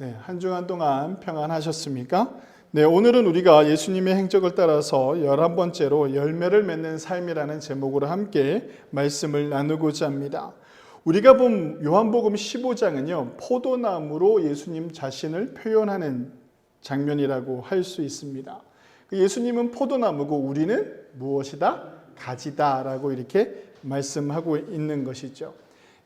네, 한 주간 동안 평안하셨습니까? 네, 오늘은 우리가 예수님의 행적을 따라서 11번째로 열매를 맺는 삶이라는 제목으로 함께 말씀을 나누고자 합니다. 우리가 본 요한복음 15장은요, 포도나무로 예수님 자신을 표현하는 장면이라고 할 수 있습니다. 예수님은 포도나무고 우리는 무엇이다? 가지다라고 이렇게 말씀하고 있는 것이죠.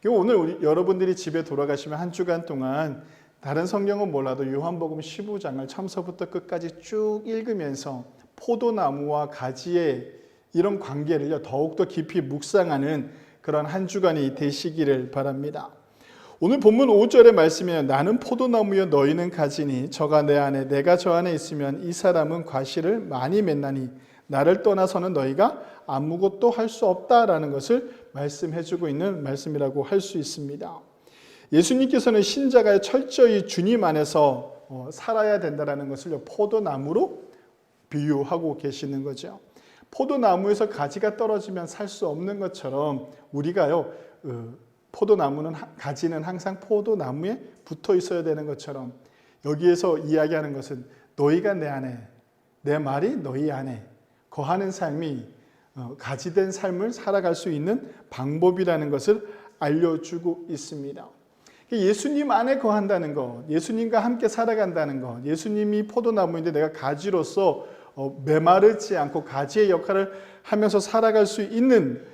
오늘 여러분들이 집에 돌아가시면 한 주간 동안 다른 성경은 몰라도 요한복음 15장을 처음서부터 끝까지 쭉 읽으면서 포도나무와 가지의 이런 관계를 더욱더 깊이 묵상하는 그런 한 주간이 되시기를 바랍니다. 오늘 본문 5절의 말씀에 나는 포도나무여 너희는 가지니 저가 내 안에 내가 저 안에 있으면 이 사람은 과실을 많이 맺나니 나를 떠나서는 너희가 아무것도 할 수 없다라는 것을 말씀해주고 있는 말씀이라고 할 수 있습니다. 예수님께서는 신자가 철저히 주님 안에서 살아야 된다는 것을 포도나무로 비유하고 계시는 거죠. 포도나무에서 가지가 떨어지면 살 수 없는 것처럼 우리가요, 포도나무는 가지는 항상 포도나무에 붙어 있어야 되는 것처럼 여기에서 이야기하는 것은 너희가 내 안에, 내 말이 너희 안에 거하는 삶이 가지된 삶을 살아갈 수 있는 방법이라는 것을 알려주고 있습니다. 예수님 안에 거한다는 것, 예수님과 함께 살아간다는 것, 예수님이 포도나무인데 내가 가지로서 메마르지 않고 가지의 역할을 하면서 살아갈 수 있는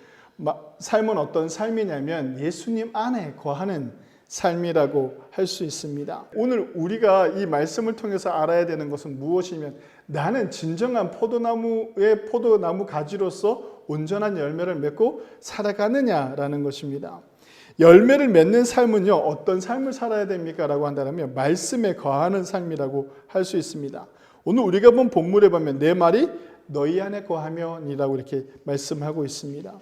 삶은 어떤 삶이냐면 예수님 안에 거하는 삶이라고 할 수 있습니다. 오늘 우리가 이 말씀을 통해서 알아야 되는 것은 무엇이면 나는 진정한 포도나무 가지로서 온전한 열매를 맺고 살아가느냐라는 것입니다. 열매를 맺는 삶은요, 어떤 삶을 살아야 됩니까? 라고 한다면 말씀에 거하는 삶이라고 할 수 있습니다. 오늘 우리가 본 본문에 보면 내 말이 너희 안에 거하면이라고 이렇게 말씀하고 있습니다.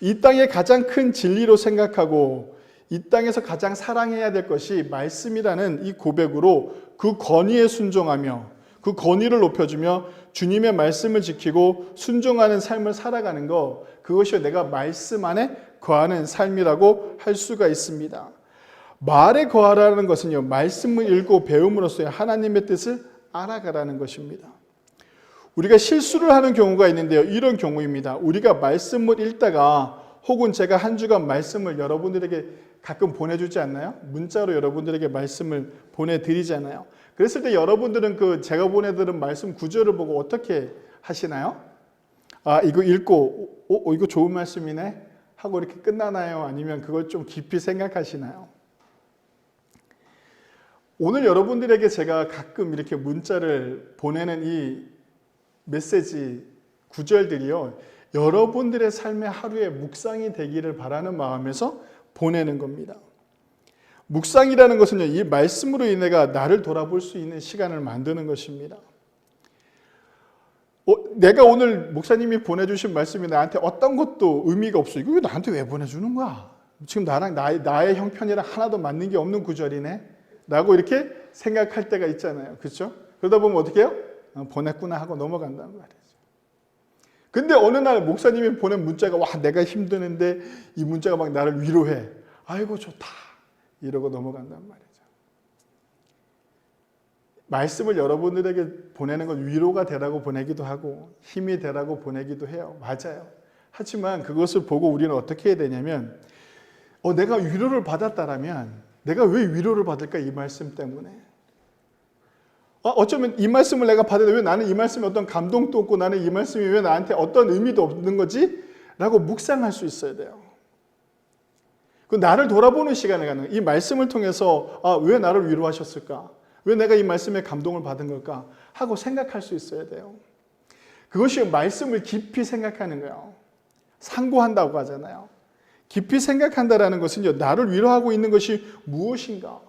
이 땅의 가장 큰 진리로 생각하고 이 땅에서 가장 사랑해야 될 것이 말씀이라는 이 고백으로 그 권위에 순종하며 그 권위를 높여주며 주님의 말씀을 지키고 순종하는 삶을 살아가는 것, 그것이 내가 말씀 안에 거하는 삶이라고 할 수가 있습니다. 말에 거하라는 것은요, 말씀을 읽고 배움으로써 하나님의 뜻을 알아가라는 것입니다. 우리가 실수를 하는 경우가 있는데요, 이런 경우입니다. 우리가 말씀을 읽다가 혹은 제가 한 주간 말씀을 여러분들에게 가끔 보내주지 않나요? 문자로 여러분들에게 말씀을 보내드리잖아요. 그랬을 때 여러분들은 제가 보내드린 말씀 구절을 보고 어떻게 하시나요? 아, 이거 읽고 이거 좋은 말씀이네 하고 이렇게 끝나나요? 아니면 그걸 좀 깊이 생각하시나요? 오늘 여러분들에게 제가 가끔 이렇게 문자를 보내는 이 메시지 구절들이요, 여러분들의 삶의 하루의 묵상이 되기를 바라는 마음에서 보내는 겁니다. 묵상이라는 것은요, 이 말씀으로 인해가 나를 돌아볼 수 있는 시간을 만드는 것입니다. 내가 오늘 목사님이 보내주신 말씀이 나한테 어떤 것도 의미가 없어. 이거 나한테 왜 보내주는 거야? 지금 나랑 나의 형편이랑 하나도 맞는 게 없는 구절이네? 라고 이렇게 생각할 때가 있잖아요. 그렇죠? 그러다 보면 어떻게 해요? 보냈구나 하고 넘어간단 말이죠. 근데 어느 날 목사님이 보낸 문자가 와, 내가 힘드는데 이 문자가 막 나를 위로해. 아이고 좋다. 이러고 넘어간단 말이죠. 말씀을 여러분들에게 보내는 건 위로가 되라고 보내기도 하고 힘이 되라고 보내기도 해요. 맞아요. 하지만 그것을 보고 우리는 어떻게 해야 되냐면 내가 위로를 받았다라면 내가 왜 위로를 받을까? 이 말씀 때문에. 어쩌면 이 말씀을 내가 받았는데 왜 나는 이 말씀에 어떤 감동도 없고 나는 이 말씀이 왜 나한테 어떤 의미도 없는 거지? 라고 묵상할 수 있어야 돼요. 그 나를 돌아보는 시간을 갖는 이 말씀을 통해서 왜 나를 위로하셨을까? 왜 내가 이 말씀에 감동을 받은 걸까? 하고 생각할 수 있어야 돼요. 그것이 말씀을 깊이 생각하는 거예요. 상고한다고 하잖아요. 깊이 생각한다라는 것은요, 나를 위로하고 있는 것이 무엇인가?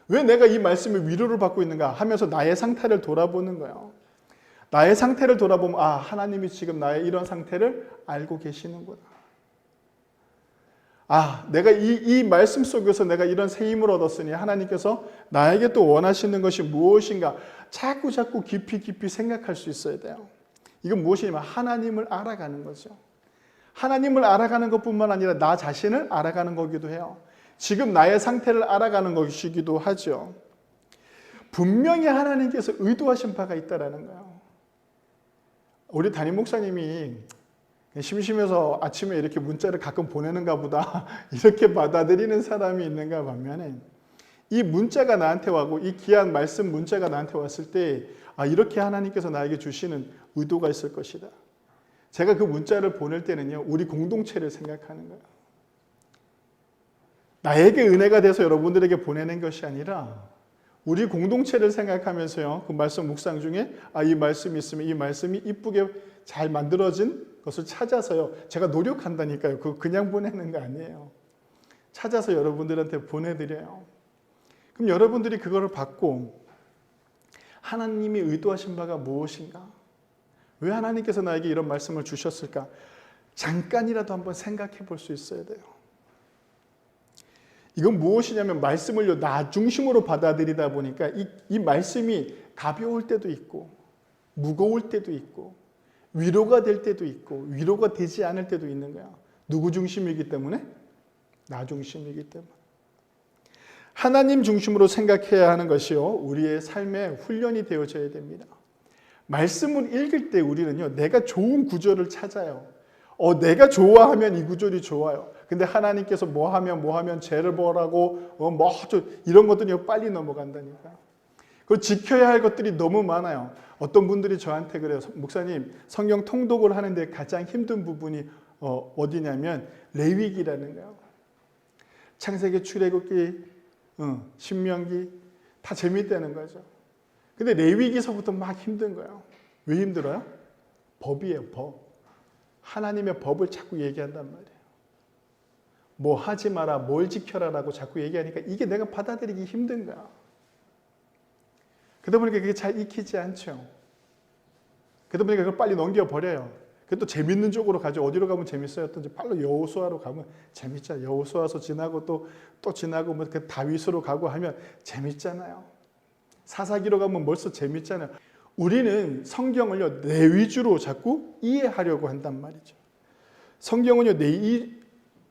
왜 내가 이 말씀에 위로를 받고 있는가 하면서 나의 상태를 돌아보는 거예요. 나의 상태를 돌아보면 하나님이 지금 나의 이런 상태를 알고 계시는구나. 내가 이 말씀 속에서 내가 이런 새 힘을 얻었으니 하나님께서 나에게 또 원하시는 것이 무엇인가 자꾸 깊이 생각할 수 있어야 돼요. 이건 무엇이냐면 하나님을 알아가는 거죠. 하나님을 알아가는 것뿐만 아니라 나 자신을 알아가는 거기도 해요. 지금 나의 상태를 알아가는 것이기도 하죠. 분명히 하나님께서 의도하신 바가 있다라는 거예요. 우리 담임 목사님이 심심해서 아침에 이렇게 문자를 가끔 보내는가 보다 이렇게 받아들이는 사람이 있는가 반면에 이 문자가 나한테 와고 이 귀한 말씀 문자가 나한테 왔을 때 이렇게 하나님께서 나에게 주시는 의도가 있을 것이다. 제가 그 문자를 보낼 때는요, 우리 공동체를 생각하는 거예요. 나에게 은혜가 돼서 여러분들에게 보내는 것이 아니라 우리 공동체를 생각하면서요, 그 말씀 묵상 중에 이 말씀이 있으면 이 말씀이 이쁘게 잘 만들어진 것을 찾아서요, 제가 노력한다니까요. 그거 그냥 보내는 거 아니에요. 찾아서 여러분들한테 보내드려요. 그럼 여러분들이 그거를 받고 하나님이 의도하신 바가 무엇인가? 왜 하나님께서 나에게 이런 말씀을 주셨을까? 잠깐이라도 한번 생각해 볼 수 있어야 돼요. 이건 무엇이냐면 말씀을 나 중심으로 받아들이다 보니까 이 말씀이 가벼울 때도 있고 무거울 때도 있고 위로가 될 때도 있고 위로가 되지 않을 때도 있는 거야. 누구 중심이기 때문에? 나 중심이기 때문에. 하나님 중심으로 생각해야 하는 것이요, 우리의 삶의 훈련이 되어져야 됩니다. 말씀을 읽을 때 우리는요, 내가 좋은 구절을 찾아요. 내가 좋아하면 이 구절이 좋아요. 근데 하나님께서 뭐 하면 죄를 벌하고 이런 것들이 빨리 넘어간다니까. 그 지켜야 할 것들이 너무 많아요. 어떤 분들이 저한테 그래요. 목사님, 성경 통독을 하는데 가장 힘든 부분이 어디냐면 레위기라는 거예요. 창세기, 출애굽기, 신명기 다 재밌다는 거죠. 근데 레위기서부터 막 힘든 거예요. 왜 힘들어요? 법이에요, 법. 하나님의 법을 자꾸 얘기한단 말이에요. 뭐 하지 마라, 뭘 지켜라라고 자꾸 얘기하니까 이게 내가 받아들이기 힘든 거야. 그러다 보니까 그게 잘 익히지 않죠. 그러다 보니까 그걸 빨리 넘겨버려요. 그게 또 재밌는 쪽으로 가죠. 어디로 가면 재밌어요? 또 빨리 여호수아로 가면 재밌잖아요. 여호수아서 지나고 또 지나고 그 다윗으로 가고 하면 재밌잖아요. 사사기로 가면 벌써 재밌잖아요. 우리는 성경을요, 내 위주로 자꾸 이해하려고 한단 말이죠. 성경은요,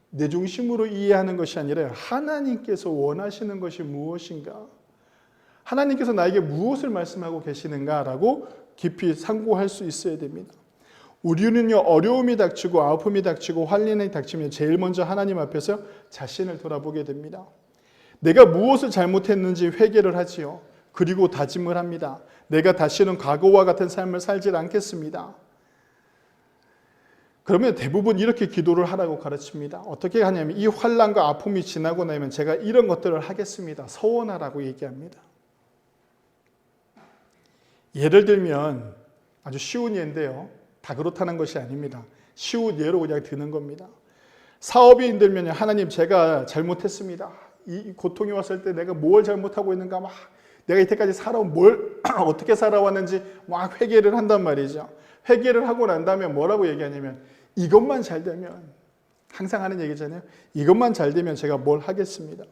내 중심으로 이해하는 것이 아니라 하나님께서 원하시는 것이 무엇인가? 하나님께서 나에게 무엇을 말씀하고 계시는가라고 깊이 상고할 수 있어야 됩니다. 우리는요, 어려움이 닥치고 아픔이 닥치고 환난이 닥치면 제일 먼저 하나님 앞에서 자신을 돌아보게 됩니다. 내가 무엇을 잘못했는지 회개를 하지요. 그리고 다짐을 합니다. 내가 다시는 과거와 같은 삶을 살지 않겠습니다. 그러면 대부분 이렇게 기도를 하라고 가르칩니다. 어떻게 하냐면 이 환난과 아픔이 지나고 나면 제가 이런 것들을 하겠습니다. 서원하라고 얘기합니다. 예를 들면 아주 쉬운 예인데요. 다 그렇다는 것이 아닙니다. 쉬운 예로 그냥 드는 겁니다. 사업이 힘들면 하나님, 제가 잘못했습니다. 이 고통이 왔을 때 내가 뭘 잘못하고 있는가, 막 내가 이때까지 살아온 뭘 어떻게 살아왔는지 막 회개를 한단 말이죠. 회개를 하고 난 다음에 뭐라고 얘기하냐면 이것만 잘 되면, 항상 하는 얘기잖아요. 이것만 잘 되면 제가 뭘 하겠습니다.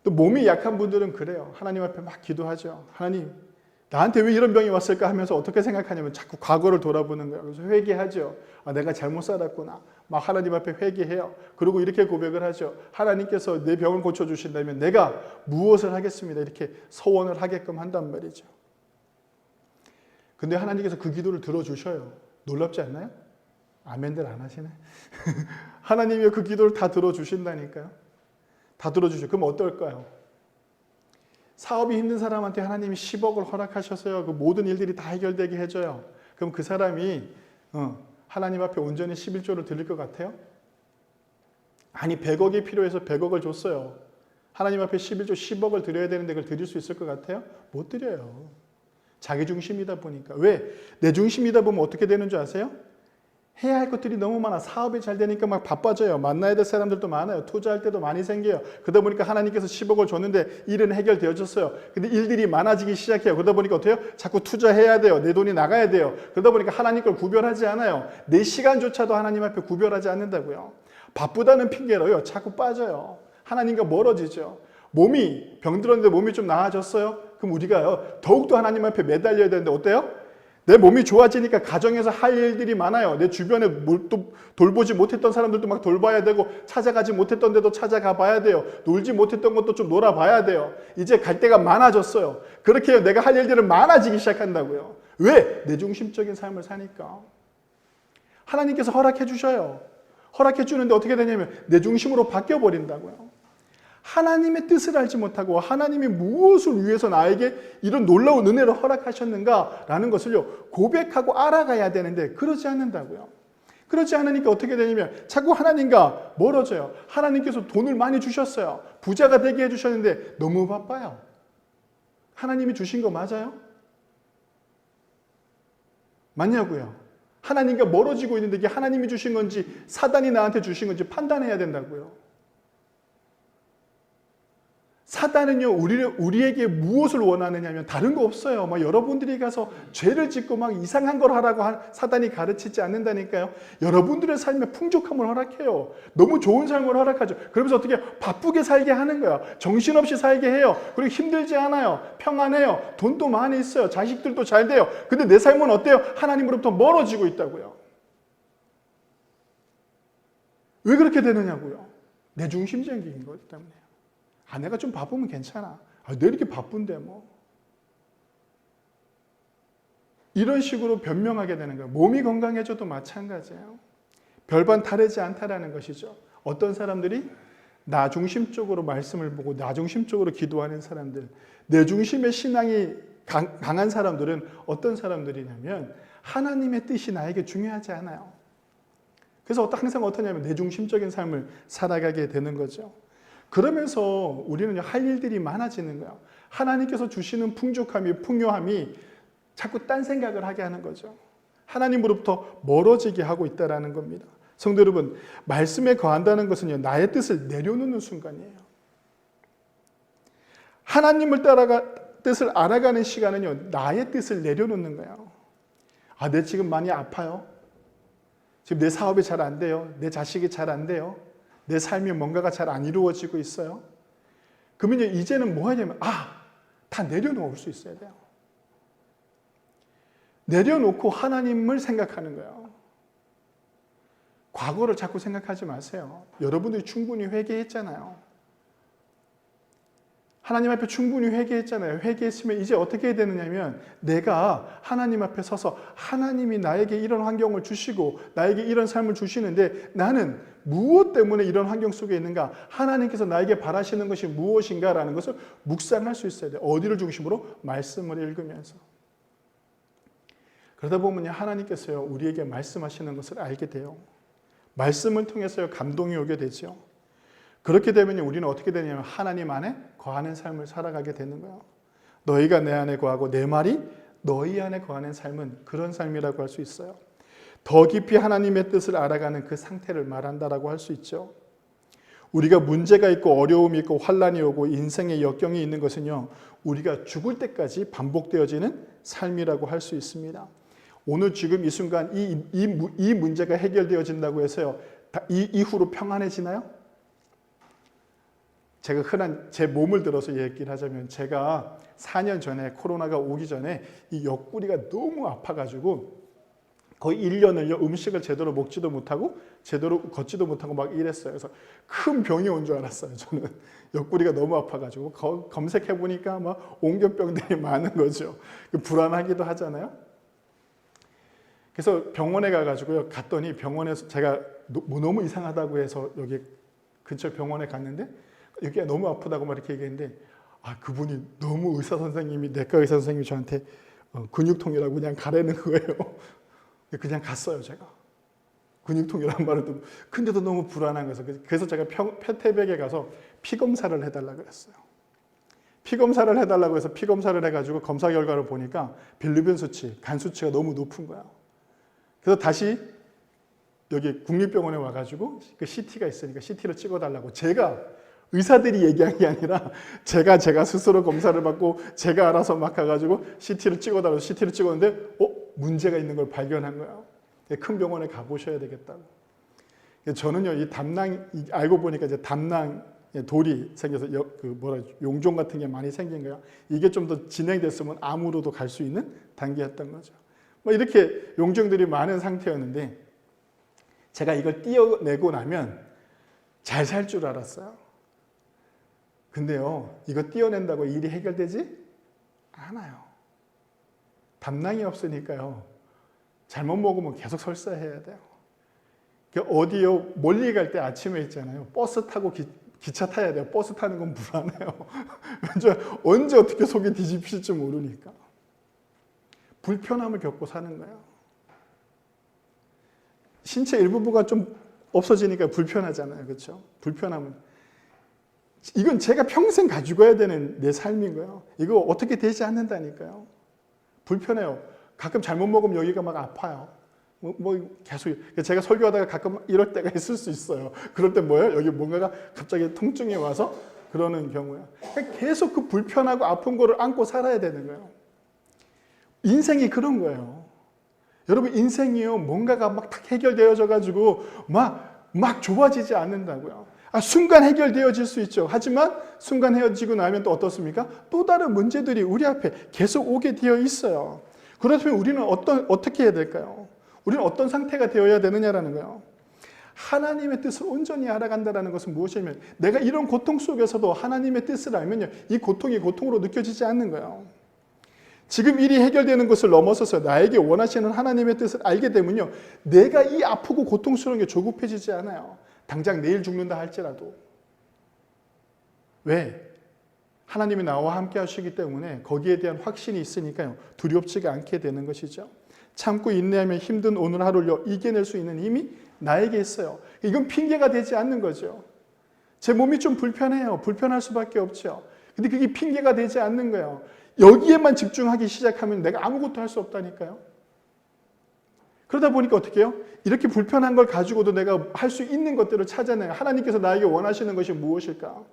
또 몸이 약한 분들은 그래요. 하나님 앞에 막 기도하죠. 하나님, 나한테 왜 이런 병이 왔을까 하면서 어떻게 생각하냐면 자꾸 과거를 돌아보는 거예요. 그래서 회개하죠. 내가 잘못 살았구나. 막 하나님 앞에 회개해요. 그리고 이렇게 고백을 하죠. 하나님께서 내 병을 고쳐주신다면 내가 무엇을 하겠습니다. 이렇게 소원을 하게끔 한단 말이죠. 근데 하나님께서 그 기도를 들어주셔요. 놀랍지 않나요? 아멘들 안 하시네. 하나님이 그 기도를 다 들어주신다니까요. 다 들어주셔요. 그럼 어떨까요? 사업이 힘든 사람한테 하나님이 10억을 허락하셔서요, 그 모든 일들이 다 해결되게 해줘요. 그럼 그 사람이 하나님 앞에 온전히 11조를 드릴 것 같아요? 아니, 100억이 필요해서 100억을 줬어요. 하나님 앞에 11조 10억을 드려야 되는데 그걸 드릴 수 있을 것 같아요? 못 드려요. 자기 중심이다 보니까. 왜? 내 중심이다 보면 어떻게 되는 줄 아세요? 해야 할 것들이 너무 많아. 사업이 잘 되니까 막 바빠져요. 만나야 될 사람들도 많아요. 투자할 때도 많이 생겨요. 그러다 보니까 하나님께서 10억을 줬는데 일은 해결되어졌어요. 근데 일들이 많아지기 시작해요. 그러다 보니까 어때요? 자꾸 투자해야 돼요. 내 돈이 나가야 돼요. 그러다 보니까 하나님 걸 구별하지 않아요. 내 시간조차도 하나님 앞에 구별하지 않는다고요. 바쁘다는 핑계로요, 자꾸 빠져요. 하나님과 멀어지죠. 몸이 병들었는데 몸이 좀 나아졌어요? 그럼 우리가요, 더욱더 하나님 앞에 매달려야 되는데 어때요? 내 몸이 좋아지니까 가정에서 할 일들이 많아요. 내 주변에 또 돌보지 못했던 사람들도 막 돌봐야 되고, 찾아가지 못했던 데도 찾아가 봐야 돼요. 놀지 못했던 것도 좀 놀아봐야 돼요. 이제 갈 데가 많아졌어요. 그렇게 해요. 내가 할 일들은 많아지기 시작한다고요. 왜? 내 중심적인 삶을 사니까. 하나님께서 허락해 주셔요. 허락해 주는데 어떻게 되냐면 내 중심으로 바뀌어 버린다고요. 하나님의 뜻을 알지 못하고 하나님이 무엇을 위해서 나에게 이런 놀라운 은혜를 허락하셨는가라는 것을요, 고백하고 알아가야 되는데 그러지 않는다고요. 그러지 않으니까 어떻게 되냐면 자꾸 하나님과 멀어져요. 하나님께서 돈을 많이 주셨어요. 부자가 되게 해주셨는데 너무 바빠요. 하나님이 주신 거 맞아요? 맞냐고요? 하나님과 멀어지고 있는데 이게 하나님이 주신 건지 사단이 나한테 주신 건지 판단해야 된다고요. 사단은요, 우리에게 무엇을 원하느냐 하면 다른 거 없어요. 막 여러분들이 가서 죄를 짓고 막 이상한 걸 하라고 사단이 가르치지 않는다니까요. 여러분들의 삶에 풍족함을 허락해요. 너무 좋은 삶을 허락하죠. 그러면서 어떻게 바쁘게 살게 하는 거야. 정신없이 살게 해요. 그리고 힘들지 않아요. 평안해요. 돈도 많이 있어요. 자식들도 잘 돼요. 근데 내 삶은 어때요? 하나님으로부터 멀어지고 있다고요. 왜 그렇게 되느냐고요. 내 중심적인 것 때문에. 내가 좀 바쁘면 괜찮아. 내 이렇게 바쁜데 뭐. 이런 식으로 변명하게 되는 거예요. 몸이 건강해져도 마찬가지예요. 별반 다르지 않다라는 것이죠. 어떤 사람들이 나 중심적으로 말씀을 보고 나 중심적으로 기도하는 사람들, 내 중심의 신앙이 강한 사람들은 어떤 사람들이냐면 하나님의 뜻이 나에게 중요하지 않아요. 그래서 항상 어떠냐면 내 중심적인 삶을 살아가게 되는 거죠. 그러면서 우리는 할 일들이 많아지는 거예요. 하나님께서 주시는 풍족함이, 풍요함이 자꾸 딴 생각을 하게 하는 거죠. 하나님으로부터 멀어지게 하고 있다는 겁니다. 성도 여러분, 말씀에 거한다는 것은요, 나의 뜻을 내려놓는 순간이에요. 하나님을 뜻을 알아가는 시간은요, 나의 뜻을 내려놓는 거예요. 내 지금 많이 아파요. 지금 내 사업이 잘 안 돼요. 내 자식이 잘 안 돼요. 내 삶이 뭔가가 잘 안 이루어지고 있어요. 그러면 이제는 뭐 하냐면 다 내려놓을 수 있어야 돼요. 내려놓고 하나님을 생각하는 거예요. 과거를 자꾸 생각하지 마세요. 여러분들이 충분히 회개했잖아요. 하나님 앞에 충분히 회개했잖아요. 회개했으면 이제 어떻게 해야 되느냐면 내가 하나님 앞에 서서 하나님이 나에게 이런 환경을 주시고 나에게 이런 삶을 주시는데 나는 무엇 때문에 이런 환경 속에 있는가? 하나님께서 나에게 바라시는 것이 무엇인가라는 것을 묵상할 수 있어야 돼요. 어디를 중심으로? 말씀을 읽으면서. 그러다 보면 하나님께서요, 우리에게 말씀하시는 것을 알게 돼요. 말씀을 통해서 감동이 오게 되죠. 그렇게 되면 우리는 어떻게 되냐면 하나님 안에 거하는 삶을 살아가게 되는 거예요. 너희가 내 안에 거하고 내 말이 너희 안에 거하는 삶은 그런 삶이라고 할 수 있어요. 더 깊이 하나님의 뜻을 알아가는 그 상태를 말한다라고 할 수 있죠. 우리가 문제가 있고 어려움이 있고 환란이 오고 인생의 역경이 있는 것은요, 우리가 죽을 때까지 반복되어지는 삶이라고 할 수 있습니다. 오늘 지금 이 순간 이 문제가 해결되어진다고 해서요, 이후로 평안해지나요? 제가 흔한 제 몸을 들어서 얘기를 하자면 제가 4년 전에 코로나가 오기 전에 이 옆구리가 너무 아파가지고 거의 1년을요 음식을 제대로 먹지도 못하고 제대로 걷지도 못하고 막 이랬어요. 그래서 큰 병이 온 줄 알았어요. 저는 옆구리가 너무 아파가지고 검색해 보니까 막 옹겨병들이 많은 거죠. 불안하기도 하잖아요. 그래서 병원에 가가지고요 갔더니 병원에서 제가 너무 이상하다고 해서 여기 근처 병원에 갔는데 여기가 너무 아프다고 막 이렇게 얘기했는데 그분이 너무 의사 선생님이 내과 의사 선생님이 저한테 근육통이라고 그냥 가라는 거예요. 그냥 갔어요 제가. 근육통이란 말을 듣고 근데도 너무 불안한 거예요. 그래서 제가 태백에 가서 피 검사를 해달라고 그랬어요. 피 검사를 해달라고 해서 피 검사를 해가지고 검사 결과를 보니까 빌루빈 수치, 간 수치가 너무 높은 거야. 그래서 다시 여기 국립병원에 와가지고 그 CT가 있으니까 CT를 찍어달라고 제가 의사들이 얘기한 게 아니라 제가 스스로 검사를 받고 제가 알아서 막 가가지고 CT를 찍어달라고 CT를 찍었는데 문제가 있는 걸 발견한 거예요. 큰 병원에 가보셔야 되겠다고. 저는요 이 담낭 알고 보니까 이제 담낭 돌이 생겨서 용종 같은 게 많이 생긴 거예요. 이게 좀 더 진행됐으면 암으로도 갈 수 있는 단계였던 거죠. 뭐 이렇게 용정들이 많은 상태였는데 제가 이걸 띄어내고 나면 잘 살 줄 알았어요. 근데요, 이거 띄어낸다고 일이 해결되지 않아요. 담낭이 없으니까요. 잘못 먹으면 계속 설사해야 돼요. 어디요, 멀리 갈 때 아침에 있잖아요. 버스 타고 기차 타야 돼요. 버스 타는 건 불안해요. 언제 어떻게 속이 뒤집힐지 모르니까. 불편함을 겪고 사는 거예요. 신체 일부가 좀 없어지니까 불편하잖아요. 그렇죠? 불편함은. 이건 제가 평생 가지고 가야 되는 내 삶인 거예요. 이거 어떻게 되지 않는다니까요. 불편해요. 가끔 잘못 먹으면 여기가 막 아파요. 계속 제가 설교하다가 가끔 이럴 때가 있을 수 있어요. 그럴 때 뭐예요? 여기 뭔가가 갑자기 통증이 와서 그러는 경우예요. 계속 그 불편하고 아픈 거를 안고 살아야 되는 거예요. 인생이 그런 거예요. 여러분, 인생이요, 뭔가가 막 딱 해결되어져 가지고 막 좋아지지 않는다고요. 순간 해결되어질 수 있죠. 하지만 순간 헤어지고 나면 또 어떻습니까? 또 다른 문제들이 우리 앞에 계속 오게 되어 있어요. 그렇다면 우리는 어떻게 해야 될까요? 우리는 어떤 상태가 되어야 되느냐라는 거예요. 하나님의 뜻을 온전히 알아간다는 것은 무엇이냐면 내가 이런 고통 속에서도 하나님의 뜻을 알면요, 이 고통이 고통으로 느껴지지 않는 거예요. 지금 일이 해결되는 것을 넘어서서 나에게 원하시는 하나님의 뜻을 알게 되면요, 내가 이 아프고 고통스러운 게 조급해지지 않아요. 당장 내일 죽는다 할지라도. 왜? 하나님이 나와 함께 하시기 때문에 거기에 대한 확신이 있으니까요, 두렵지가 않게 되는 것이죠. 참고 인내하며 힘든 오늘 하루를 이겨낼 수 있는 힘이 나에게 있어요. 이건 핑계가 되지 않는 거죠. 제 몸이 좀 불편해요. 불편할 수밖에 없죠. 근데 그게 핑계가 되지 않는 거예요. 여기에만 집중하기 시작하면 내가 아무것도 할 수 없다니까요. 그러다 보니까 어떻게 해요? 이렇게 불편한 걸 가지고도 내가 할 수 있는 것들을 찾아내요. 하나님께서 나에게 원하시는 것이 무엇일까?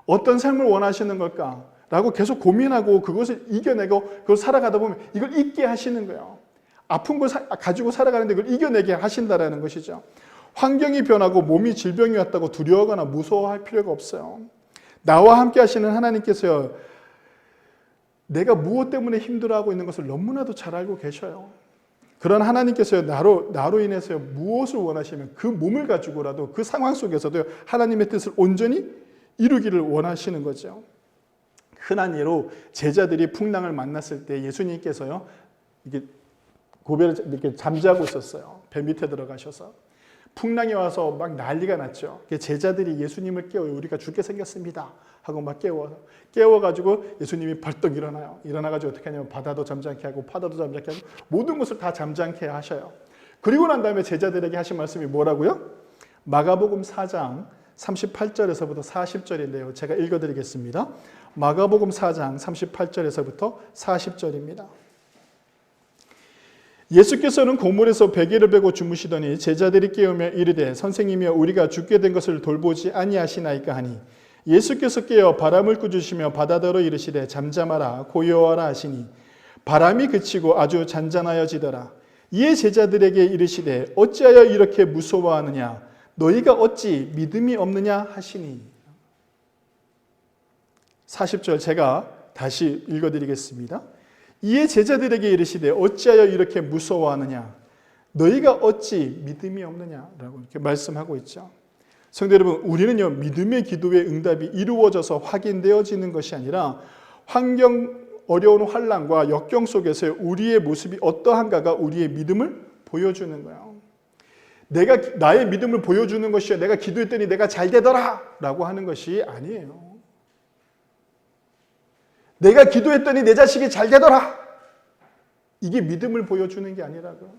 어떤 삶을 원하시는 걸까? 라고 계속 고민하고 그것을 이겨내고 그걸 살아가다 보면 이걸 잊게 하시는 거예요. 아픈 걸 가지고 살아가는데 그걸 이겨내게 하신다는 것이죠. 환경이 변하고 몸이 질병이 왔다고 두려워하거나 무서워할 필요가 없어요. 나와 함께 하시는 하나님께서요, 내가 무엇 때문에 힘들어하고 있는 것을 너무나도 잘 알고 계셔요. 그런 하나님께서요, 나로 인해서 무엇을 원하시면 그 몸을 가지고라도 그 상황 속에서도 하나님의 뜻을 온전히 이루기를 원하시는 거죠. 흔한 예로 제자들이 풍랑을 만났을 때 예수님께서요, 이게 고개를 이렇게 잠자고 있었어요. 배 밑에 들어가셔서. 풍랑이 와서 막 난리가 났죠. 제자들이 예수님을 깨워요. 우리가 죽게 생겼습니다. 하고 막 깨워가지고 예수님이 벌떡 일어나요. 일어나가지고 어떻게 하냐면 바다도 잠잠케 하고 파도도 잠잠케 하고 모든 것을 다 잠잠케 하셔요. 그리고 난 다음에 제자들에게 하신 말씀이 뭐라고요? 마가복음 4장 38절에서부터 40절인데요. 제가 읽어드리겠습니다. 마가복음 4장 38절에서부터 40절입니다. 예수께서는 고물에서 베개를 베고 주무시더니 제자들이 깨우며 이르되 선생님이여 우리가 죽게 된 것을 돌보지 아니하시나이까 하니 예수께서 깨어 바람을 꾸짖으시며 바다더러 이르시되 잠잠하라 고요하라 하시니 바람이 그치고 아주 잔잔하여지더라. 이에 제자들에게 이르시되 어찌하여 이렇게 무서워하느냐 너희가 어찌 믿음이 없느냐 하시니. 40절 제가 다시 읽어드리겠습니다. 이에 제자들에게 이르시되 어찌하여 이렇게 무서워하느냐 너희가 어찌 믿음이 없느냐라고 이렇게 말씀하고 있죠. 성도 여러분, 우리는요 믿음의 기도의 응답이 이루어져서 확인되어지는 것이 아니라 어려운 환난과 역경 속에서 우리의 모습이 어떠한가가 우리의 믿음을 보여주는 거예요. 내가 나의 믿음을 보여주는 것이요 내가 기도했더니 내가 잘 되더라 라고 하는 것이 아니에요. 내가 기도했더니 내 자식이 잘 되더라. 이게 믿음을 보여주는 게 아니라고요.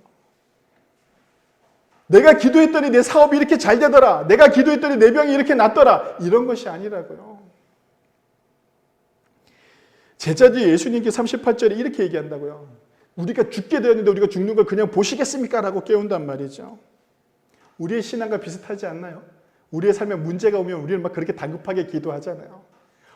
내가 기도했더니 내 사업이 이렇게 잘 되더라. 내가 기도했더니 내 병이 이렇게 낫더라. 이런 것이 아니라고요. 제자들이 예수님께 38절에 이렇게 얘기한다고요. 우리가 죽게 되었는데 우리가 죽는 걸 그냥 보시겠습니까? 라고 깨운단 말이죠. 우리의 신앙과 비슷하지 않나요? 우리의 삶에 문제가 오면 우리는 막 그렇게 다급하게 기도하잖아요.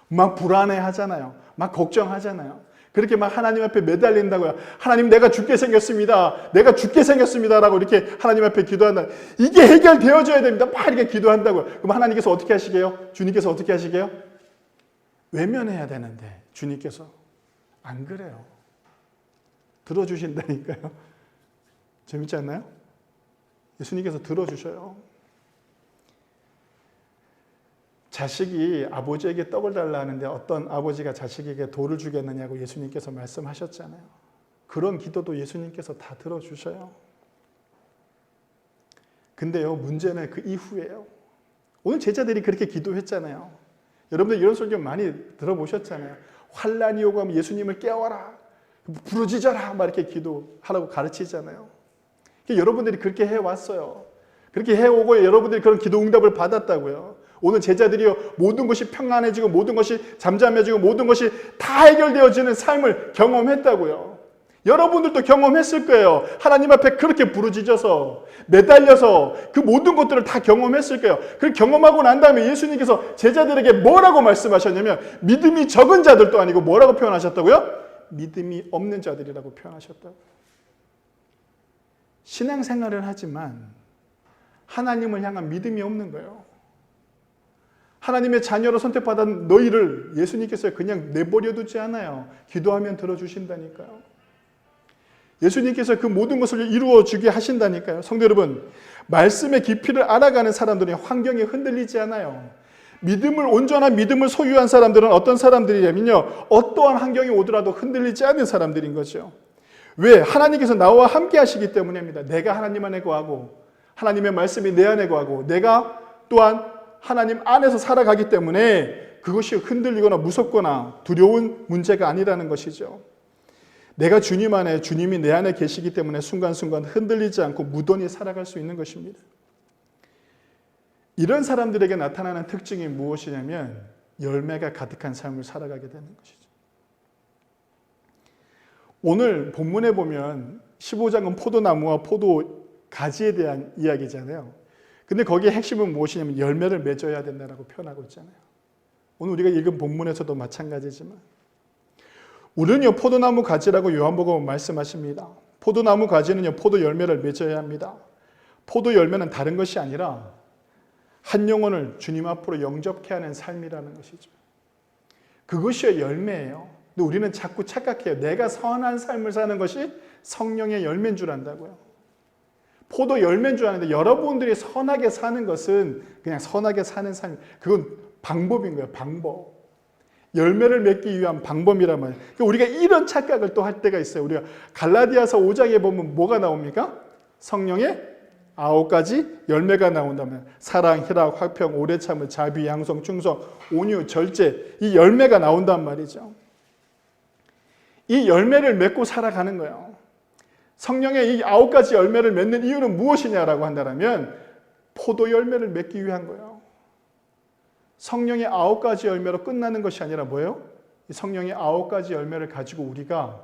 막 불안해하잖아요. 막 걱정하잖아요. 그렇게 막 하나님 앞에 매달린다고요. 하나님 내가 죽게 생겼습니다. 내가 죽게 생겼습니다. 라고 이렇게 하나님 앞에 기도한다. 이게 해결되어져야 됩니다. 막 이렇게 기도한다고요. 그럼 하나님께서 어떻게 하시게요? 주님께서 어떻게 하시게요? 외면해야 되는데 주님께서 안 그래요. 들어주신다니까요. 재밌지 않나요? 예수님께서 들어주셔요. 자식이 아버지에게 떡을 달라 하는데 어떤 아버지가 자식에게 돌을 주겠느냐고 예수님께서 말씀하셨잖아요. 그런 기도도 예수님께서 다 들어주셔요. 근데요, 문제는 그 이후예요. 오늘 제자들이 그렇게 기도했잖아요. 여러분들 이런 설교 많이 들어보셨잖아요. 환난이 오고 하면 예수님을 깨워라, 부르짖어라, 막 이렇게 기도하라고 가르치잖아요. 여러분들이 그렇게 해왔어요. 그렇게 해오고 여러분들이 그런 기도 응답을 받았다고요. 오늘 제자들이요, 모든 것이 평안해지고 모든 것이 잠잠해지고 모든 것이 다 해결되어지는 삶을 경험했다고요. 여러분들도 경험했을 거예요. 하나님 앞에 그렇게 부르짖어서 매달려서 그 모든 것들을 다 경험했을 거예요. 그걸 경험하고 난 다음에 예수님께서 제자들에게 뭐라고 말씀하셨냐면 믿음이 적은 자들도 아니고 뭐라고 표현하셨다고요? 믿음이 없는 자들이라고 표현하셨다고요. 신앙생활을 하지만 하나님을 향한 믿음이 없는 거예요. 하나님의 자녀로 선택받은 너희를 예수님께서 그냥 내버려 두지 않아요. 기도하면 들어주신다니까요. 예수님께서 그 모든 것을 이루어 주게 하신다니까요. 성도 여러분, 말씀의 깊이를 알아가는 사람들은 환경에 흔들리지 않아요. 온전한 믿음을 소유한 사람들은 어떤 사람들이냐면요, 어떠한 환경이 오더라도 흔들리지 않는 사람들인 거죠. 왜? 하나님께서 나와 함께 하시기 때문입니다. 내가 하나님 안에 거하고 하나님의 말씀이 내 안에 거하고 내가 또한 하나님 안에서 살아가기 때문에 그것이 흔들리거나 무섭거나 두려운 문제가 아니라는 것이죠. 내가 주님 안에, 주님이 내 안에 계시기 때문에 순간순간 흔들리지 않고 무던히 살아갈 수 있는 것입니다. 이런 사람들에게 나타나는 특징이 무엇이냐면 열매가 가득한 삶을 살아가게 되는 것이죠. 오늘 본문에 보면 15장은 포도나무와 포도 가지에 대한 이야기잖아요. 근데 거기에 핵심은 무엇이냐면 열매를 맺어야 된다고 표현하고 있잖아요. 오늘 우리가 읽은 본문에서도 마찬가지지만 우리는요, 포도나무 가지라고 요한복음은 말씀하십니다. 포도나무 가지는요, 포도 열매를 맺어야 합니다. 포도 열매는 다른 것이 아니라 한 영혼을 주님 앞으로 영접케 하는 삶이라는 것이죠. 그것이 열매예요. 근데 우리는 자꾸 착각해요. 내가 선한 삶을 사는 것이 성령의 열매인 줄 안다고요. 포도 열매인 줄 아는데 여러분들이 선하게 사는 것은 그냥 선하게 사는 삶, 그건 방법인 거예요. 방법. 열매를 맺기 위한 방법이란 말이에요. 우리가 이런 착각을 또 할 때가 있어요. 우리가 갈라디아서 5장에 보면 뭐가 나옵니까? 성령의 9가지 열매가 나온다면 사랑, 희락, 화평, 오래 참을, 자비, 양성, 충성, 온유, 절제, 이 열매가 나온단 말이죠. 이 열매를 맺고 살아가는 거예요. 성령의 이 9가지 열매를 맺는 이유는 무엇이냐라고 한다면 포도 열매를 맺기 위한 거예요. 성령의 9가지 열매로 끝나는 것이 아니라 뭐예요? 성령의 9가지 열매를 가지고 우리가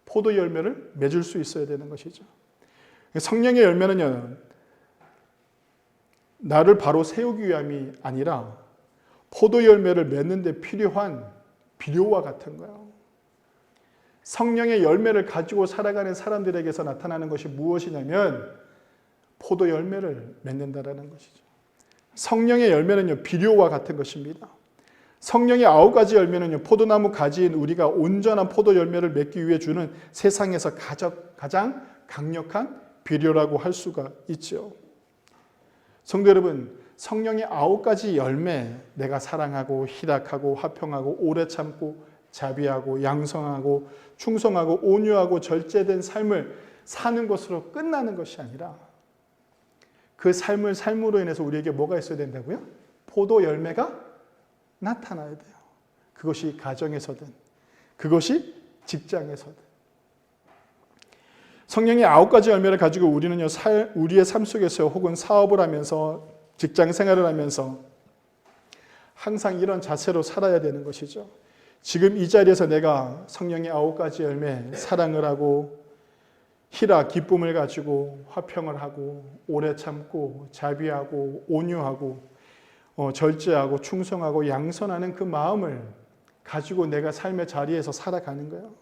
포도 열매를 맺을 수 있어야 되는 것이죠. 성령의 열매는요, 나를 바로 세우기 위함이 아니라 포도 열매를 맺는 데 필요한 비료와 같은 거예요. 성령의 열매를 가지고 살아가는 사람들에게서 나타나는 것이 무엇이냐면 포도 열매를 맺는다라는 것이죠. 성령의 열매는요, 비료와 같은 것입니다. 성령의 9가지 열매는요, 포도나무 가지인 우리가 온전한 포도 열매를 맺기 위해 주는 세상에서 가장 강력한 비료라고 할 수가 있죠. 성도 여러분, 성령의 9가지 열매, 내가 사랑하고 희락하고 화평하고 오래 참고 자비하고 양성하고 충성하고 온유하고 절제된 삶을 사는 것으로 끝나는 것이 아니라 그 삶을 삶으로 인해서 우리에게 뭐가 있어야 된다고요? 포도 열매가 나타나야 돼요. 그것이 가정에서든 그것이 직장에서든. 성령의 9가지 열매를 가지고 우리는요, 우리의 삶 속에서 혹은 사업을 하면서 직장 생활을 하면서 항상 이런 자세로 살아야 되는 것이죠. 지금 이 자리에서 내가 성령의 9가지 열매, 사랑을 하고 희락, 기쁨을 가지고 화평을 하고 오래 참고 자비하고 온유하고 절제하고 충성하고 양선하는 그 마음을 가지고 내가 삶의 자리에서 살아가는 거예요.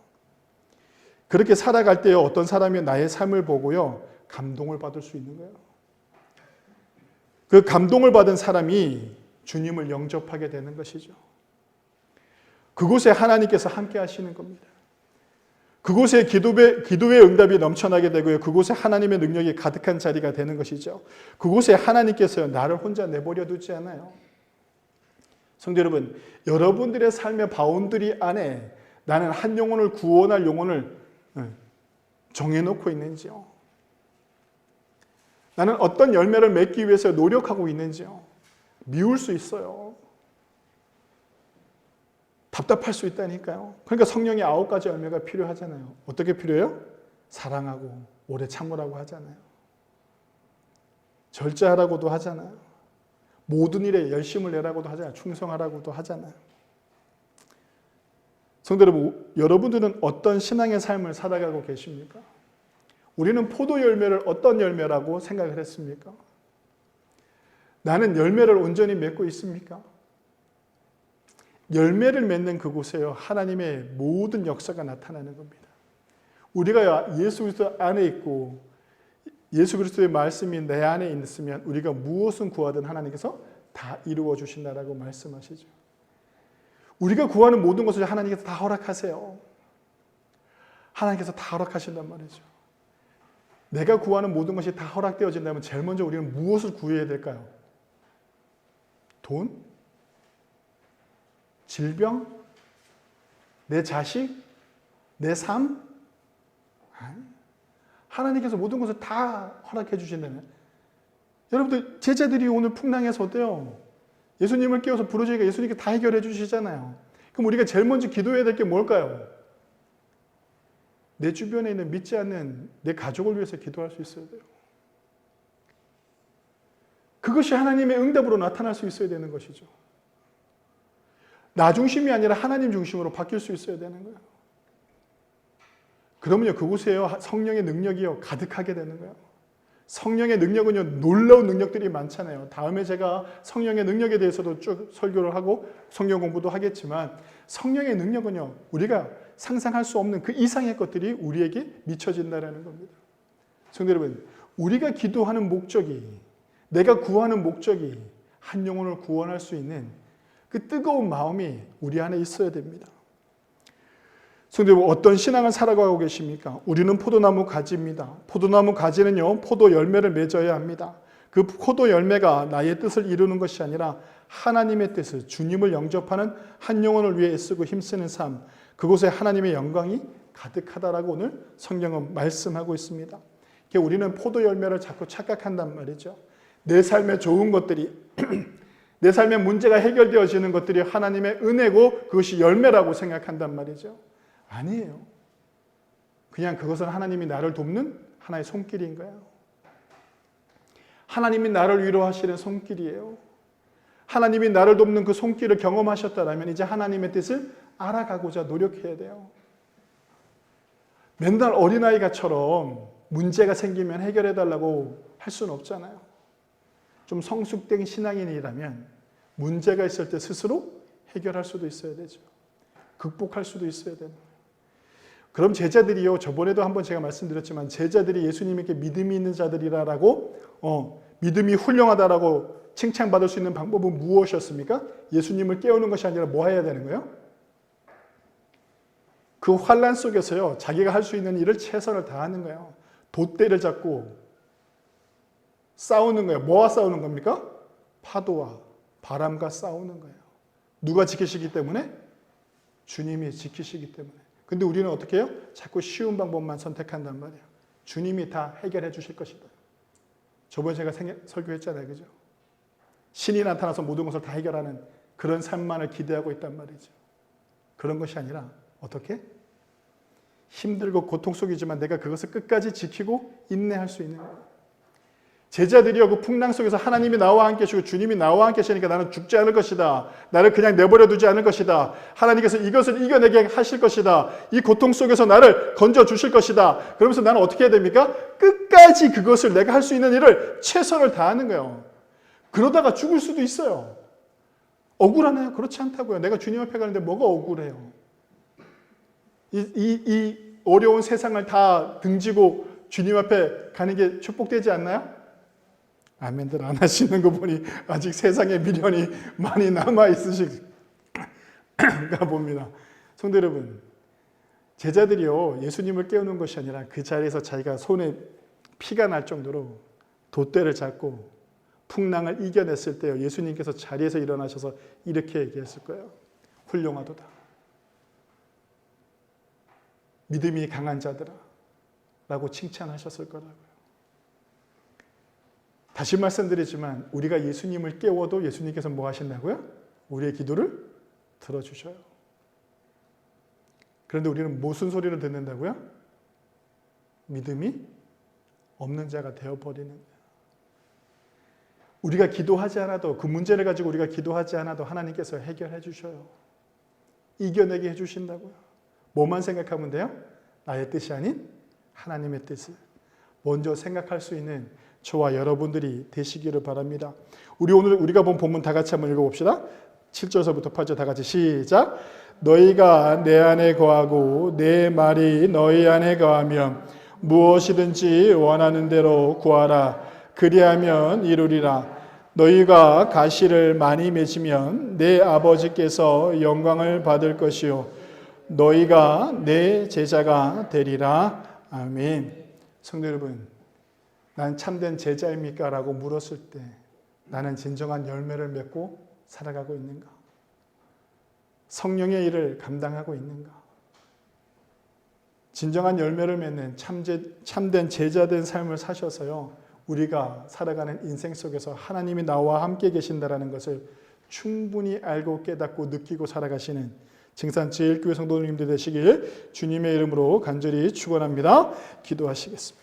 그렇게 살아갈 때 어떤 사람이 나의 삶을 보고요, 감동을 받을 수 있는 거예요. 그 감동을 받은 사람이 주님을 영접하게 되는 것이죠. 그곳에 하나님께서 함께 하시는 겁니다. 그곳에 기도의 응답이 넘쳐나게 되고요. 그곳에 하나님의 능력이 가득한 자리가 되는 것이죠. 그곳에 하나님께서 나를 혼자 내버려 두지 않아요. 성도 여러분, 여러분들의 삶의 바운더리 안에 나는 한 영혼을 구원할 영혼을 정해놓고 있는지요? 나는 어떤 열매를 맺기 위해서 노력하고 있는지요? 미울 수 있어요. 답답할 수 있다니까요. 그러니까 성령의 9가지 열매가 필요하잖아요. 어떻게 필요해요? 사랑하고 오래 참으라고 하잖아요. 절제하라고도 하잖아요. 모든 일에 열심을 내라고도 하잖아요. 충성하라고도 하잖아요. 성도 여러분, 여러분들은 어떤 신앙의 삶을 살아가고 계십니까? 우리는 포도 열매를 어떤 열매라고 생각을 했습니까? 나는 열매를 온전히 맺고 있습니까? 열매를 맺는 그곳에요, 하나님의 모든 역사가 나타나는 겁니다. 우리가 예수 그리스도 안에 있고 예수 그리스도의 말씀이 내 안에 있으면 우리가 무엇을 구하든 하나님께서 다 이루어 주신다라고 말씀하시죠. 우리가 구하는 모든 것을 하나님께서 다 허락하세요. 하나님께서 다 허락하신단 말이죠. 내가 구하는 모든 것이 다 허락되어진다면 제일 먼저 우리는 무엇을 구해야 될까요? 돈? 질병? 내 자식? 내 삶? 하나님께서 모든 것을 다 허락해 주신다면, 여러분들 제자들이 오늘 풍랑에서 어때요? 예수님을 깨워서 부르짖으니까 예수님께 다 해결해 주시잖아요. 그럼 우리가 제일 먼저 기도해야 될 게 뭘까요? 내 주변에 있는 믿지 않는 내 가족을 위해서 기도할 수 있어야 돼요. 그것이 하나님의 응답으로 나타날 수 있어야 되는 것이죠. 나 중심이 아니라 하나님 중심으로 바뀔 수 있어야 되는 거예요. 그러면요, 그곳에요, 성령의 능력이요, 가득하게 되는 거예요. 성령의 능력은요, 놀라운 능력들이 많잖아요. 다음에 제가 성령의 능력에 대해서도 쭉 설교를 하고 성경 공부도 하겠지만, 성령의 능력은요, 우리가 상상할 수 없는 그 이상의 것들이 우리에게 미쳐진다는 겁니다. 성도 여러분, 우리가 기도하는 목적이, 내가 구하는 목적이 한 영혼을 구원할 수 있는 그 뜨거운 마음이 우리 안에 있어야 됩니다. 성도 여러분, 어떤 신앙을 살아가고 계십니까? 우리는 포도나무 가지입니다. 포도나무 가지는요, 포도 열매를 맺어야 합니다. 그 포도 열매가 나의 뜻을 이루는 것이 아니라 하나님의 뜻을, 주님을 영접하는 한 영혼을 위해 애쓰고 힘쓰는 삶, 그곳에 하나님의 영광이 가득하다라고 오늘 성경은 말씀하고 있습니다. 우리는 포도 열매를 자꾸 착각한단 말이죠. 내 삶에 좋은 것들이 내 삶의 문제가 해결되어지는 것들이 하나님의 은혜고 그것이 열매라고 생각한단 말이죠. 아니에요. 그냥 그것은 하나님이 나를 돕는 하나의 손길인 거예요. 하나님이 나를 위로하시는 손길이에요. 하나님이 나를 돕는 그 손길을 경험하셨다면 이제 하나님의 뜻을 알아가고자 노력해야 돼요. 맨날 어린아이가처럼 문제가 생기면 해결해달라고 할 수는 없잖아요. 좀 성숙된 신앙인이라면 문제가 있을 때 스스로 해결할 수도 있어야 되죠. 극복할 수도 있어야 되는 거예요. 그럼 제자들이요, 저번에도 한번 제가 말씀드렸지만 제자들이 예수님에게 믿음이 있는 자들이라고 믿음이 훌륭하다라고 칭찬받을 수 있는 방법은 무엇이었습니까? 예수님을 깨우는 것이 아니라 뭐 해야 되는 거예요? 그 환난 속에서요, 자기가 할 수 있는 일을 최선을 다하는 거예요. 돛대를 잡고 싸우는 거예요. 뭐와 싸우는 겁니까? 파도와 바람과 싸우는 거예요. 누가 지키시기 때문에? 주님이 지키시기 때문에. 근데 우리는 어떻게 해요? 자꾸 쉬운 방법만 선택한단 말이에요. 주님이 다 해결해 주실 것이다. 저번에 제가 설교했잖아요. 그죠? 신이 나타나서 모든 것을 다 해결하는 그런 삶만을 기대하고 있단 말이죠. 그런 것이 아니라 어떻게? 힘들고 고통 속이지만 내가 그것을 끝까지 지키고 인내할 수 있는 거예요. 제자들이요, 그 풍랑 속에서 하나님이 나와 함께 계시고 주님이 나와 함께 계시니까 나는 죽지 않을 것이다. 나를 그냥 내버려 두지 않을 것이다. 하나님께서 이것을 이겨내게 하실 것이다. 이 고통 속에서 나를 건져 주실 것이다. 그러면서 나는 어떻게 해야 됩니까? 끝까지 그것을 내가 할 수 있는 일을 최선을 다하는 거예요. 그러다가 죽을 수도 있어요. 억울하나요? 그렇지 않다고요. 내가 주님 앞에 가는데 뭐가 억울해요? 이 어려운 세상을 다 등지고 주님 앞에 가는 게 축복되지 않나요? 아멘들 안 하시는 거 보니 아직 세상에 미련이 많이 남아 있으신가 봅니다. 성도 여러분, 제자들이요, 예수님을 깨우는 것이 아니라 그 자리에서 자기가 손에 피가 날 정도로 돛대를 잡고 풍랑을 이겨냈을 때요, 예수님께서 자리에서 일어나셔서 이렇게 얘기했을 거예요. 훌륭하도다. 믿음이 강한 자들아 라고 칭찬하셨을 거라고요. 다시 말씀드리지만 우리가 예수님을 깨워도 예수님께서 뭐 하신다고요? 우리의 기도를 들어주셔요. 그런데 우리는 무슨 소리를 듣는다고요? 믿음이 없는 자가 되어버리는 거예요. 우리가 기도하지 않아도, 그 문제를 가지고 우리가 기도하지 않아도 하나님께서 해결해 주셔요. 이겨내게 해주신다고요. 뭐만 생각하면 돼요? 나의 뜻이 아닌 하나님의 뜻을 먼저 생각할 수 있는 저와 여러분들이 되시기를 바랍니다. 우리가 본 본문 다 같이 한번 읽어봅시다. 7절서부터 8절 다 같이 시작. 너희가 내 안에 거하고 내 말이 너희 안에 거하면 무엇이든지 원하는 대로 구하라. 그리하면 이루리라. 너희가 가시를 많이 맺으면 내 아버지께서 영광을 받을 것이요 너희가 내 제자가 되리라. 아멘. 성도 여러분, 난 참된 제자입니까? 라고 물었을 때 나는 진정한 열매를 맺고 살아가고 있는가? 성령의 일을 감당하고 있는가? 진정한 열매를 맺는 참된 제자된 삶을 사셔서요, 우리가 살아가는 인생 속에서 하나님이 나와 함께 계신다는 것을 충분히 알고 깨닫고 느끼고 살아가시는 증산 제일교회 성도님들 되시길 주님의 이름으로 간절히 축원합니다. 기도하시겠습니다.